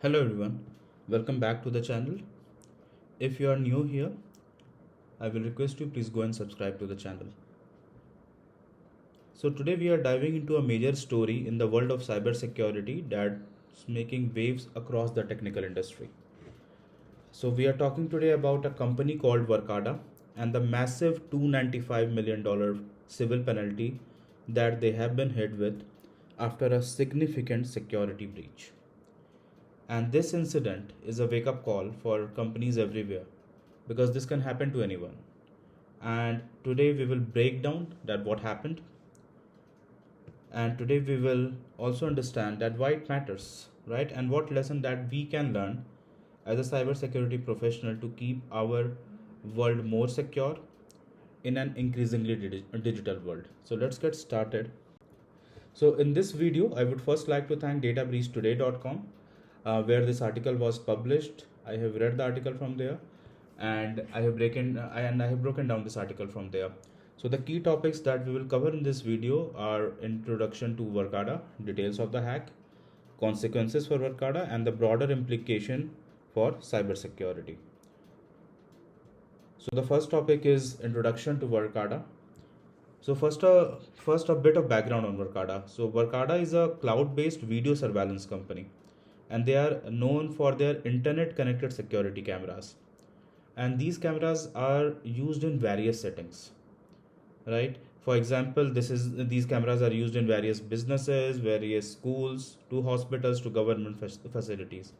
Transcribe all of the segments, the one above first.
Hello everyone, welcome back to the channel. If you are new here, I will request you please go and subscribe to the channel. So today we are diving into a major story in the world of cybersecurity that's making waves across the technical industry. So we are talking today about a company called Verkada and the massive $295 million civil penalty that they have been hit with after a significant security breach. And this incident is a wake up call for companies everywhere because this can happen to anyone. And today we will break down that what happened, and today we will also understand that why it matters, right? And what lesson that we can learn as a cybersecurity professional to keep our world more secure in an increasingly digital world. So let's get started. So in this video, I would first like to thank databreachtoday.com, where this article was published. I have read the article from there, and I have broken down this article from there. So the key topics that we will cover in this video are introduction to Verkada, details of the hack, consequences for Verkada, and the broader implication for cybersecurity. So the first topic is introduction to Verkada. So first a bit of background on Verkada. So Verkada is a cloud-based video surveillance company, and they are known for their internet-connected security cameras. And these cameras are used in various settings, right? For example, these cameras are used in various businesses, various schools, to hospitals, to government facilities.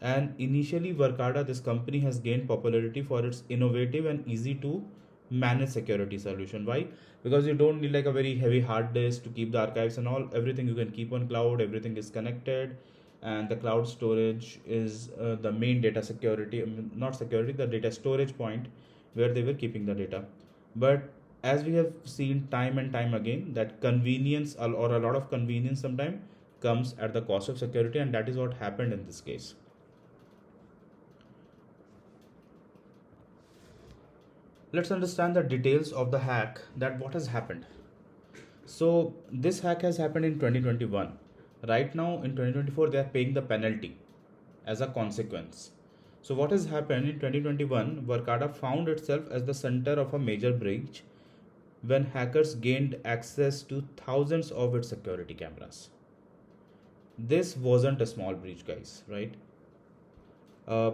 And initially, Verkada, this company, has gained popularity for its innovative and easy to manage security solution. Why? Because you don't need like a very heavy hard disk to keep the archives and all. Everything you can keep on cloud. Everything is connected, and the cloud storage is the main data security, not security, the data storage point where they were keeping the data. But as we have seen time and time again, that convenience or a lot of convenience sometimes comes at the cost of security, and that is what happened in this case. Let's understand the details of the hack, that what has happened. So this hack has happened in 2021. Right now in 2024 they are paying the penalty as a consequence. So what has happened in 2021, Verkada found itself as the center of a major breach when hackers gained access to thousands of its security cameras. This wasn't a small breach, guys, right? Uh,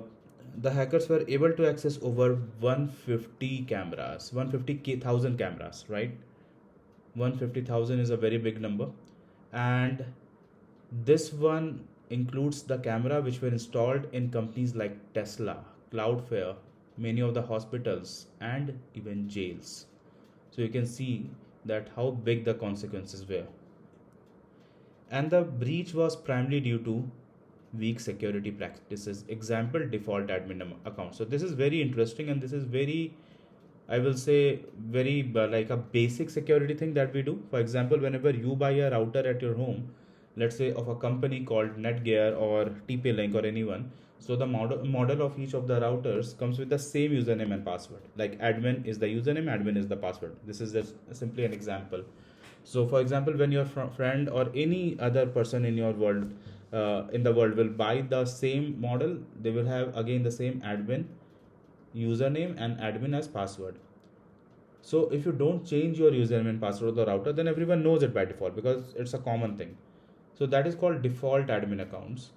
the hackers were able to access over 150 cameras, 150,000 cameras, right? 150,000 is a very big number. And this one includes the camera which were installed in companies like Tesla, Cloudflare, many of the hospitals, and even jails. So you can see that how big the consequences were. And the breach was primarily due to weak security practices. Example, default admin account. So this is very interesting, and this is very, I will say, very like a basic security thing that we do. For example, whenever you buy a router at your home, let's say of a company called Netgear or TP-Link or anyone, so the model of each of the routers comes with the same username and password. Like admin is the username, admin is the password. This is just simply an example. So for example, when your friend or any other person in your world, in the world, will buy the same model, they will have again the same admin username and admin as password. So if you don't change your username and password of the router, then everyone knows it by default because it's a common thing. So that is called default admin accounts,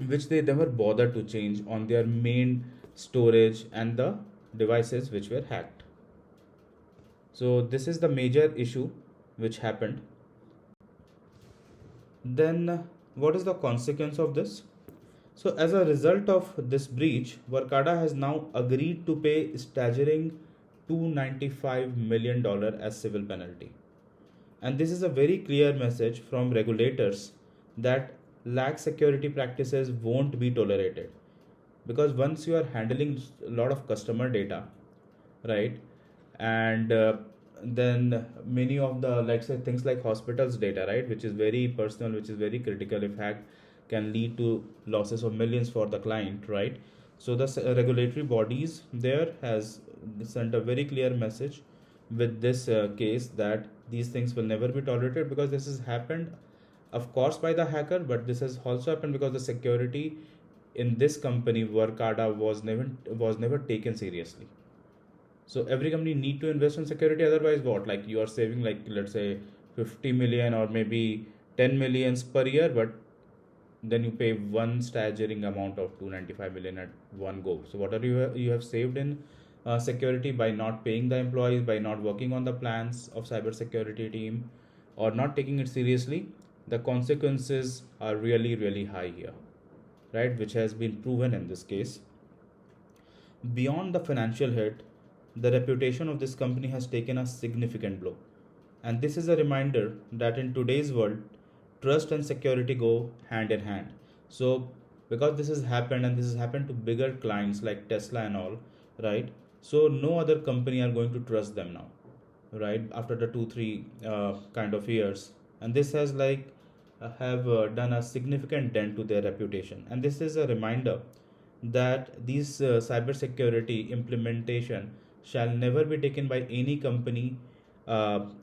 which they never bother to change on their main storage and the devices which were hacked. So this is the major issue which happened. Then what is the consequence of this? So as a result of this breach, Verkada has now agreed to pay staggering $295 million as civil penalty. And this is a very clear message from regulators that lax security practices won't be tolerated. Because once you are handling a lot of customer data, right, and then many of the, let's say, things like hospitals data, right, which is very personal, which is very critical, if hacked, can lead to losses of millions for the client, right? So the regulatory bodies there has sent a very clear message with this case that these things will never be tolerated, because this has happened of course by the hacker, but this has also happened because the security in this company Verkada was never taken seriously. So every company need to invest in security, otherwise what, like you are saving like let's say 50 million or maybe 10 millions per year, but then you pay one staggering amount of 295 million at one go. So what are you have saved in security by not paying the employees, by not working on the plans of cybersecurity team, or not taking it seriously? The consequences are really really high here, right? Which has been proven in this case. Beyond the financial hit, the reputation of this company has taken a significant blow. And this is a reminder that in today's world, trust and security go hand in hand. So, because this has happened and this has happened to bigger clients like Tesla and all, right? So, no other company are going to trust them now, right? After the 2 3 kind of years. And this has like have done a significant dent to their reputation. And this is a reminder that these cybersecurity implementation shall never be taken by any company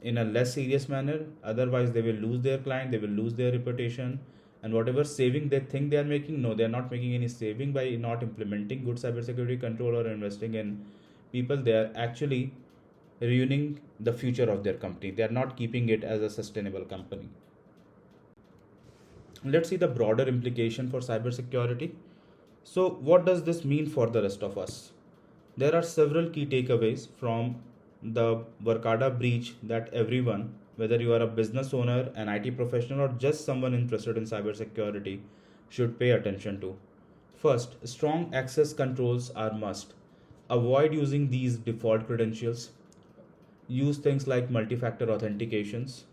in a less serious manner. Otherwise they will lose their client, they will lose their reputation, and whatever saving they think they are making, no, they are not making any saving by not implementing good cybersecurity control or investing in people. They are actually ruining the future of their company. They are not keeping it as a sustainable company. Let's see the broader implication for cybersecurity. So, what does this mean for the rest of us? There are several key takeaways from the Verkada breach that everyone, whether you are a business owner, an IT professional, or just someone interested in cybersecurity, should pay attention to. First, strong access controls are must. Avoid using these default credentials. Use things like multi-factor authentications.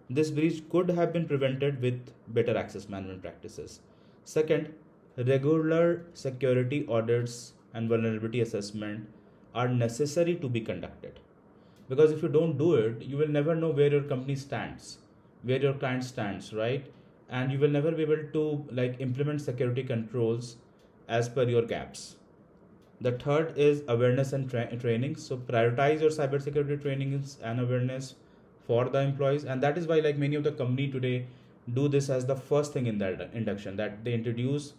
This breach could have been prevented with better access management practices. Second, regular security audits and vulnerability assessment are necessary to be conducted. Because if you don't do it, you will never know where your company stands, where your client stands, right? And you will never be able to like implement security controls as per your gaps. The third is awareness and training. So prioritize your cybersecurity trainings and awareness for the employees, and that is why like many of the company today do this as the first thing in their induction, that they introduce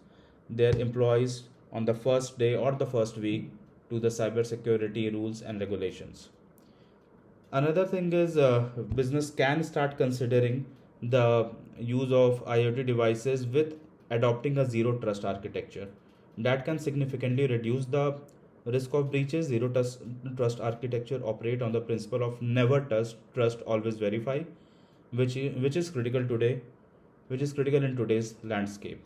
their employees on the first day or the first week to the cybersecurity rules and regulations. Another thing is business can start considering the use of IoT devices with adopting a zero trust architecture. That can significantly reduce the risk of breaches. Zero trust architecture operate on the principle of never trust, always verify, which is critical today, which is critical in today's landscape.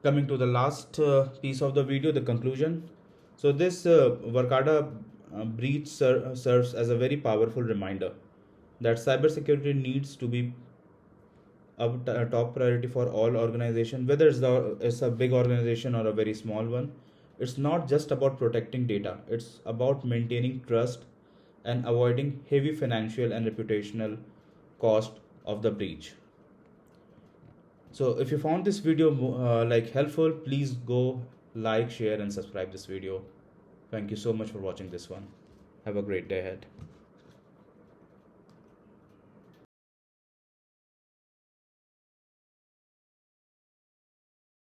Coming to the last piece of the video, the conclusion. So this Verkada breach serves as a very powerful reminder that cybersecurity needs to be a top priority for all organization, whether it's a big organization or a very small one. It's not just about protecting data, it's about maintaining trust and avoiding heavy financial and reputational cost of the breach. So if you found this video like helpful, please go like, share and subscribe this video. Thank you so much for watching this one. Have a great day ahead.